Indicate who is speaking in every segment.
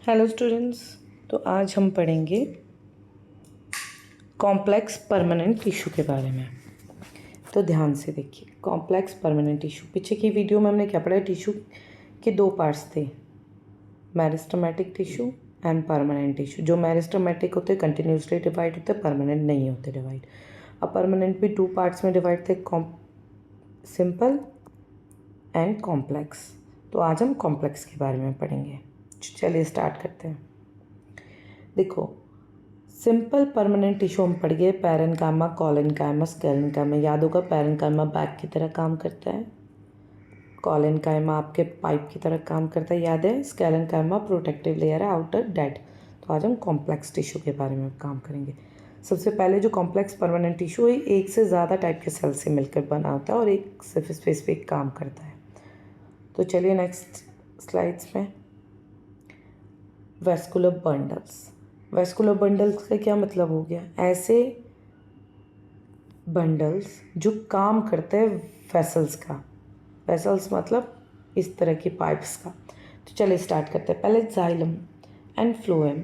Speaker 1: Hello students. तो आज हम पढ़ेंगे कॉम्प्लेक्स परमानेंट टिश्यू के बारे में। तो ध्यान से देखिए, कॉम्प्लेक्स परमानेंट टिश्यू, पीछे की वीडियो में हमने क्या पढ़ा? टिश्यू के दो पार्ट्स थे, meristematic tissue and permanent tissue. जो मेरिस्टेमेटिक होते कंटिन्यूसली डिवाइड होते, परमानेंट नहीं होते डिवाइड। अब परमानेंट भी टू पार्ट्स में डिवाइड थे, सिंपल एंड कॉम्प्लेक्स। तो आज हम कॉम्प्लेक्स के बारे में पढ़ेंगे। चलिए स्टार्ट करते हैं। देखो, सिंपल परमानेंट टिश्यू हम पढ़ गए, पैरेन्काइमा, कोलेनकाइमा, स्केलेनकाइमा। याद होगा, पैरेन्काइमा बैग की तरह काम करता है, कोलेनकाइमा आपके पाइप की तरह काम करता है, याद है। स्केलेनकाइमा प्रोटेक्टिव लेयर है, आउटर डेड। तो आज हम कॉम्प्लेक्स टिश्यू के बारे में काम करेंगे। सबसे पहले जो कॉम्प्लेक्स परमानेंट टिश्यू है, एक से ज़्यादा टाइप के सेल से मिलकर बना होता है और एक सिर्फ स्पेसिफिक काम करता है। तो चलिए नेक्स्ट स्लाइड्स में। Vascular bundles. वेस्कुलर बंडल्स का क्या मतलब हो गया? ऐसे बंडल्स जो काम करते हैं वेसल्स का। वेसल्स मतलब इस तरह की पाइप्स का। तो चलिए स्टार्ट करते हैं। पहले जाइलम एंड फ्लोएम,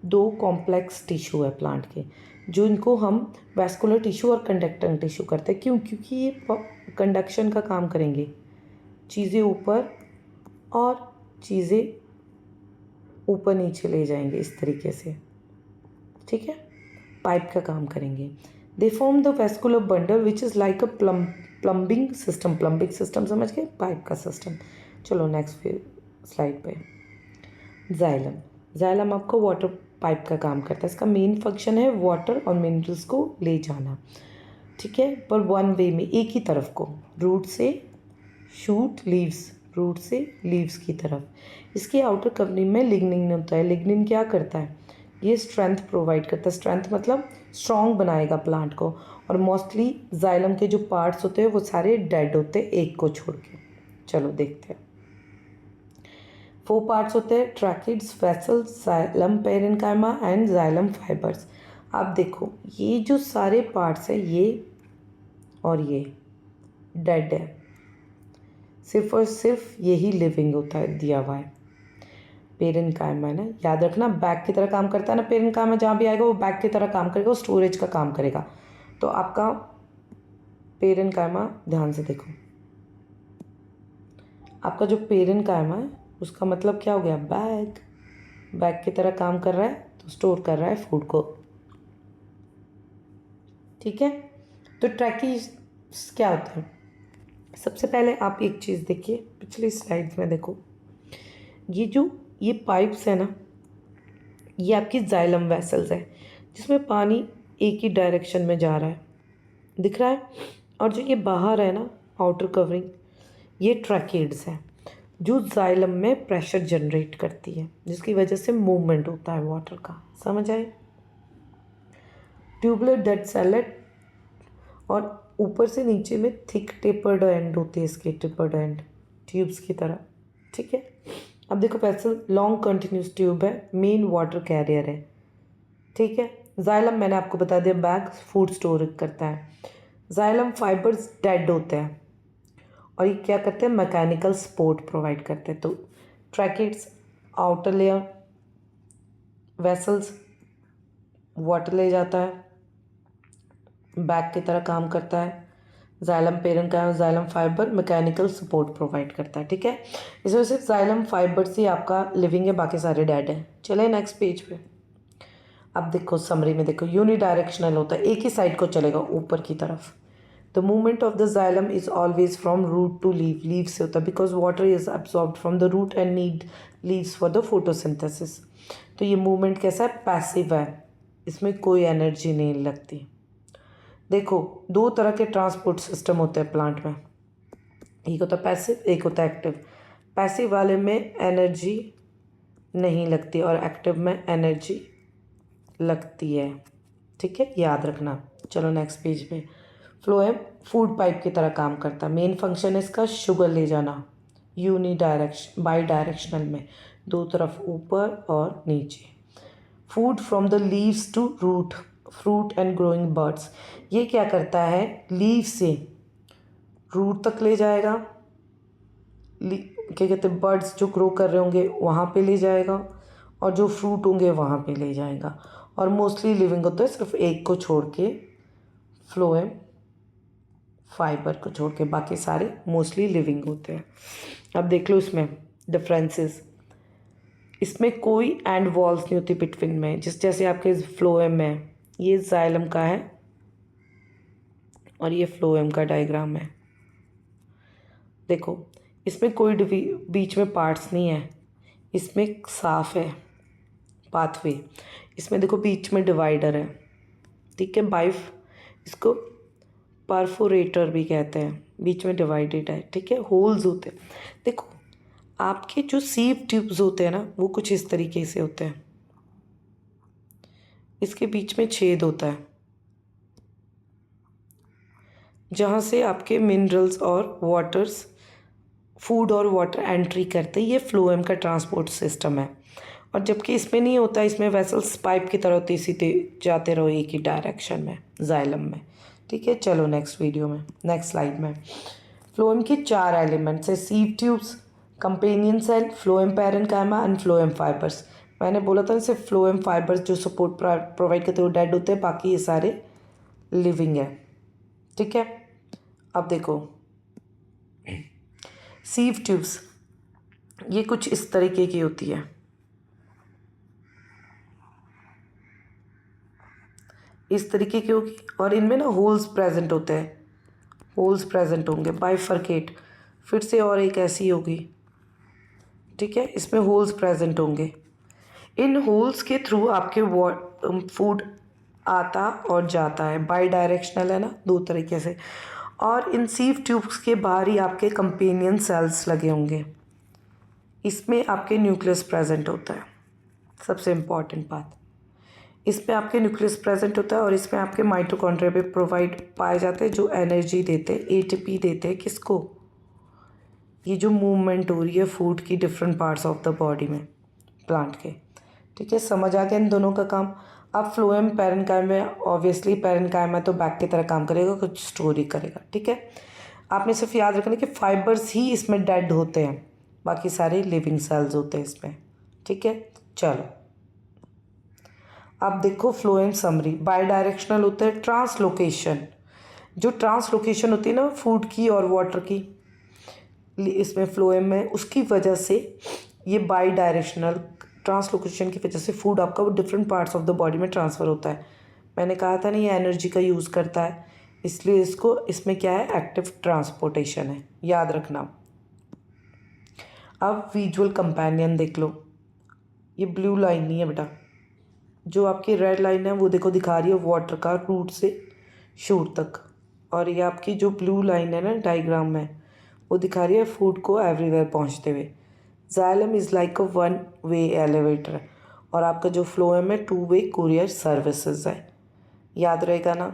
Speaker 1: दो कॉम्प्लेक्स टिश्यू है प्लांट के, जो इनको हम वेस्कुलर टिश्यू और कंडक्टिंग टिश्यू करते हैं। क्यों? क्योंकि ये कंडक्शन का काम करेंगे, चीज़ें ऊपर और चीज़ें ऊपर नीचे ले जाएंगे इस तरीके से, ठीक है। पाइप का काम करेंगे। They form the vascular bundle which is like a plumbing system. Plumbing system समझ गए, पाइप का सिस्टम। चलो नेक्स्ट फिर स्लाइड पे। जाइलम। जाइलम आपको वाटर पाइप का काम करता है। इसका मेन फंक्शन है वाटर और मिनरल्स को ले जाना, ठीक है, पर वन वे में, एक ही तरफ को, रूट से शूट लीव्स, रूट से लीव्स की तरफ। इसकी आउटर कवरिंग में लिग्निन होता है। लिग्निन क्या करता है? ये स्ट्रेंथ प्रोवाइड करता है। स्ट्रेंथ मतलब स्ट्रॉन्ग बनाएगा प्लांट को। और मोस्टली जाइलम के जो पार्ट्स होते हैं वो सारे डेड होते हैं, एक को छोड़ के। चलो देखते हैं। 4 पार्ट्स होते हैं, tracheids, vessels, xylem parenchyma and xylem fibres. आप देखो, ये जो सारे पार्ट्स हैं, ये और ये डेड है, सिर्फ और सिर्फ यही लिविंग होता है, दिया हुआ है। पेरेन्काइमा है ना, याद रखना, बैग की तरह काम करता है ना। पेरेन्काइमा जहाँ भी आएगा वो बैग की तरह काम करेगा, वो स्टोरेज का काम करेगा। तो आपका पेरेन्काइमा, ध्यान से देखो, आपका जो पेरेन्काइमा है उसका मतलब क्या हो गया? बैग। बैग की तरह काम कर रहा है, तो स्टोर कर रहा है फूड को, ठीक है। तो ट्रैकीज क्या होता है? सबसे पहले आप एक चीज़ देखिए, पिछली स्लाइड्स में देखो, ये पाइप्स है ना, ये आपकी जाइलम वेसल्स है, जिसमें पानी एक ही डायरेक्शन में जा रहा है, दिख रहा है। और जो ये बाहर है ना, आउटर कवरिंग, ये ट्रैकेड्स है, जो जाइलम में प्रेशर जनरेट करती है, जिसकी वजह से मूवमेंट होता है वाटर का। समझ आए? ट्यूबुलर डेड सेलेट, और ऊपर से नीचे में थिक टेपर्ड एंड होती है इसके, टेपर्ड एंड ट्यूब्स की तरह, ठीक है। अब देखो, पैसल लॉन्ग कंटिन्यूस ट्यूब है, मेन वाटर कैरियर है, ठीक है। जाइलम मैंने आपको बता दिया, बैग फूड स्टोर करता है। जाइलम फाइबर्स डेड होते हैं और ये क्या करते हैं? मैकेनिकल सपोर्ट प्रोवाइड करते हैं। तो tracheids, outer layer, vessels, water ले जाता है, बैग की तरह काम करता है। Xylem parenchyma, xylem fibre mechanical support provide करता है, ठीक है। इस वजह से जाइलम फाइबर से आपका लिविंग है, बाकी सारे डेड है। चले नेक्स्ट पेज पे। अब देखो समरी में, देखो यूनिडायरेक्शनल होता है, एक ही साइड को चलेगा, ऊपर की तरफ। The movement of the xylem is always from root to leave, leave से होता है, because water is absorbed from the root and need leaves for the photosynthesis. तो ये मूवमेंट कैसा है? पैसिव है, इसमें कोई एनर्जी नहीं लगती। देखो, दो तरह के ट्रांसपोर्ट सिस्टम होते हैं प्लांट में, एक होता है पैसिव, एक होता है एक्टिव। पैसिव वाले में एनर्जी नहीं लगती और एक्टिव में एनर्जी लगती है, ठीक है, याद रखना। चलो नेक्स्ट पेज पे। फ्लोएम फूड पाइप की तरह काम करता है। मेन फंक्शन है इसका शुगर ले जाना, बाई डायरेक्शनल में, दो तरफ, ऊपर और नीचे। Food from the leaves to root, fruit and growing birds. ये क्या करता है? लीव से रूट तक ले जाएगा, क्या कहते हैं, बर्ड्स जो ग्रो कर रहे होंगे वहाँ पे ले जाएगा, और जो फ्रूट होंगे वहाँ पे ले जाएगा। और मोस्टली लिविंग होता है सिर्फ एक को छोड़ के, फ्लोएम फाइबर को छोड़ के, बाकी सारे मोस्टली लिविंग होते हैं। अब देख लो इसमें डिफरेंसेस। इसमें कोई एंड वॉल्स नहीं होती बिटवीन में, जैसे आपके फ्लोएम में ये जाइलम का है और ये फ्लोएम का डायग्राम है। देखो इसमें कोई बीच में पार्ट्स नहीं है, इसमें साफ है पाथवे। इसमें देखो बीच में डिवाइडर है, ठीक है, इसको परफोरेटर भी कहते हैं, बीच में डिवाइडेड है, ठीक है, होल्स होते हैं। देखो आपके जो सीव ट्यूब्स होते हैं ना वो कुछ इस तरीके से होते हैं, इसके बीच में छेद होता है जहाँ से आपके मिनरल्स और वाटर्स, फूड और वाटर एंट्री करते हैं। ये फ्लोएम का ट्रांसपोर्ट सिस्टम है। और जबकि इसमें नहीं होता, इसमें वेसल्स पाइप की तरह होती है, सीधे जाते रहो एक ही डायरेक्शन में जाइलम में, ठीक है। चलो नेक्स्ट वीडियो में, नेक्स्ट स्लाइड में फ्लोएम के 4 एलिमेंट्स है, sieve tubes, companion cell, phloem parenchyma and phloem fibres. मैंने बोला था सिर्फ फ्लोएम फाइबर्स जो सपोर्ट प्रोवाइड करते हैं वो डेड होते हैं, बाकी ये सारे लिविंग है, ठीक है। अब देखो सीव ट्यूब्स ये कुछ इस तरीके की होती है, इस तरीके की होगी और इनमें ना होल्स प्रेजेंट होते हैं, होल्स प्रेजेंट होंगे, बाइफरकेट। फिर से और एक ऐसी होगी, ठीक है, इसमें होल्स प्रेजेंट होंगे। इन होल्स के थ्रू आपके फूड आता और जाता है, बाई डायरेक्शनल है ना, 2 तरीके से। और इन सीव ट्यूब्स के बाहर ही आपके कंपेनियन सेल्स लगे होंगे, इसमें आपके न्यूक्लियस प्रेजेंट होता है, सबसे इम्पॉर्टेंट बात, इसमें आपके न्यूक्लियस प्रेजेंट होता है और इसमें आपके माइटोकॉन्ड्रिया भी प्रोवाइड पाए जाते हैं जो एनर्जी देते हैं, एटीपी देते हैं किसको, ये जो मूवमेंट हो रही है फूड की different parts of the body में प्लांट के, ठीक है। समझ आ गया इन दोनों का काम। अब फ्लोएम पैरेन्काइमा, ऑब्वियसली पैरेन्काइमा तो बैक की तरह काम करेगा, कुछ स्टोरी करेगा, ठीक है। आपने सिर्फ याद रखना कि फाइबर्स ही इसमें डेड होते हैं, बाकी सारे लिविंग सेल्स होते हैं इसमें, ठीक है। चलो अब देखो फ्लोएम समरी, बाई डायरेक्शनल होता है, ट्रांसलोकेशन, जो ट्रांसलोकेशन होती है ना फूड की और वाटर की इसमें फ्लोएम में, उसकी वजह से ये बाई डायरेक्शनल ट्रांसलोकेशन की वजह से फूड आपका वो different parts of the body में ट्रांसफ़र होता है। मैंने कहा था ना ये एनर्जी का यूज़ करता है, इसलिए इसमें क्या है, एक्टिव ट्रांसपोर्टेशन है, याद रखना। अब विजुअल कंपेनियन देख लो, ये ब्लू लाइन नहीं है बेटा, जो आपकी रेड लाइन है वो देखो दिखा रही है वाटर का रूट से शूट तक, और ये आपकी जो ब्लू लाइन है ना डायग्राम में वो दिखा रही है फूड को एवरीवेयर पहुंचते हुए। Xylem is like a 1 way elevator और आपका जो फ्लोएम है 2 वे कुरियर सर्विसेज है, याद रहेगा ना,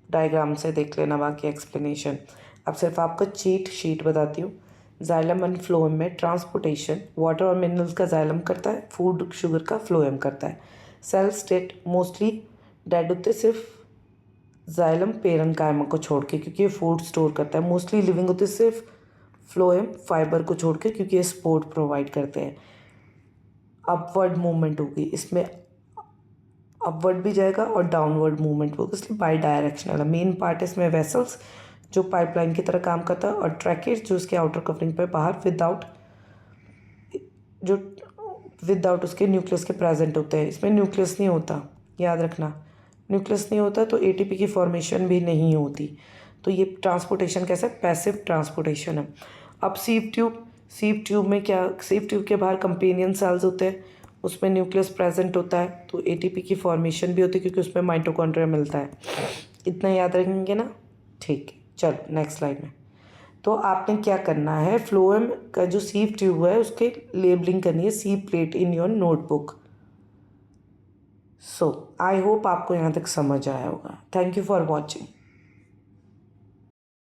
Speaker 1: डायग्राम से देख लेना बाकी एक्सप्लेनेशन। अब सिर्फ आपका चीट शीट बताती हूँ। जाइलम एंड फ्लोएम में ट्रांसपोर्टेशन वाटर और मिनरल्स का जाइलम करता है, फूड शुगर का फ्लोएम करता है। सेल स्टेट मोस्टली डेड होते सिर्फ जाइलम पैरेन्काइमा को छोड़ के, क्योंकि ये फूड स्टोर करता है। मोस्टली लिविंग होते सिर्फ फ्लोएम फाइबर को छोड़ के, क्योंकि ये सपोर्ट प्रोवाइड करते हैं। अपवर्ड मूवमेंट होगी इसमें, अपवर्ड भी जाएगा और डाउनवर्ड मूवमेंट होगा, इसलिए बाई डायरेक्शनल है। मेन पार्ट इसमें वेसल्स जो पाइपलाइन की तरह काम करता है, और ट्रैकेट्स जो उसके आउटर कवरिंग पे बाहर विदाउट उसके न्यूक्लियस के प्रेजेंट होते हैं। इसमें न्यूक्लियस नहीं होता, याद रखना, न्यूक्लियस नहीं होता तो एटीपी की फॉर्मेशन भी नहीं होती। तो ये ट्रांसपोर्टेशन कैसा है, पैसिव ट्रांसपोर्टेशन है। अब सीव ट्यूब में क्या, सीव ट्यूब के बाहर कंपेनियन सेल्स होते हैं, उसमें न्यूक्लियस प्रेजेंट होता है तो एटीपी की फॉर्मेशन भी होती है क्योंकि उसमें माइटोकॉन्ड्रिया मिलता है। इतना याद रखेंगे ना, ठीक है। चलो नेक्स्ट स्लाइड में, तो आपने क्या करना है, फ्लोएम का जो सीव ट्यूब है उसके लेबलिंग करनी है, see plate in your notebook. So I hope आपको यहाँ तक समझ आया होगा। Thank you for watching.